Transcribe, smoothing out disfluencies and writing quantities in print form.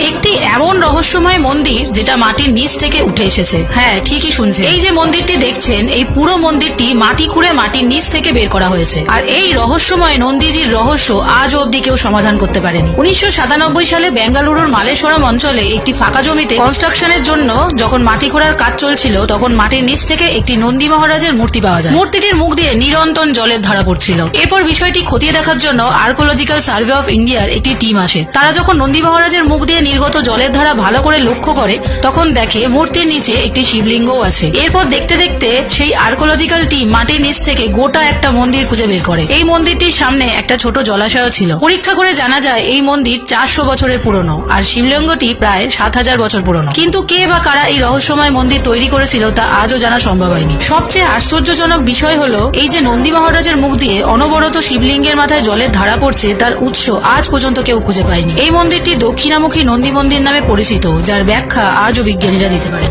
একটি এমন রহস্যময় মন্দির যেটা মাটির নিচ থেকে উঠে এসেছে। হ্যাঁ, ঠিকই শুনছেন। এই যে মন্দিরটি দেখছেন, এই পুরো মন্দিরটি মাটি খুঁড়ে মাটির নিচ থেকে বের করা হয়েছে। আর এই রহস্যময় নন্দীজির রহস্য আজ অবধি কেউ সমাধান করতে পারেনি। 1997 সালে বেঙ্গালুরুর মালেশ্বরম অঞ্চলে একটি ফাঁকা জমিতে কনস্ট্রাকশনের জন্য যখন মাটি খোঁড়ার কাজ চলছিল, তখন মাটির নিচ থেকে একটি নন্দী মহারাজের মূর্তি পাওয়া যায়। মূর্তিটির মুখ দিয়ে নিরন্তর জলের ধারা পড়ছিল। এরপর বিষয়টি খতিয়ে দেখার জন্য আর্কোলজিক্যাল সার্ভে অফ ইন্ডিয়ার একটি টিম আসে। তারা যখন নন্দী মহারাজের মুখ দিয়ে নির্গত জলের ধারা ভালো করে লক্ষ্য করে, তখন দেখে মূর্তির নিচে একটি শিবলিঙ্গও আছে। এরপর দেখতে দেখতে সেই আর্কোলজিক্যাল টিম মাটির নিচ থেকে গোটা একটা মন্দির খুঁজে বের করে। এই মন্দিরটির সামনে একটা ছোট জলাশয় ছিল। পরীক্ষা করে জানা যায় এই মন্দির 400 বছরের পুরনো, আর শিবলিঙ্গটি প্রায় 7000 বছর পুরনো। কিন্তু কে বা কারা এই রহস্যময় মন্দির তৈরি করেছিল তা আজও জানা সম্ভব হয়নি। সবচেয়ে আশ্চর্যজনক বিষয় হলো, এই যে নন্দী মহারাজের মুখ দিয়ে অনবরত শিবলিঙ্গের মাথায় জলের ধারা পড়ছে, তার উৎস আজ পর্যন্ত কেউ খুঁজে পায়নি। এই মন্দিরটি দক্ষিণামুখী নন্দী মন্দির নামে পরিচিত, যার ব্যাখ্যা আজও বিজ্ঞানীরা দিতে পারেন।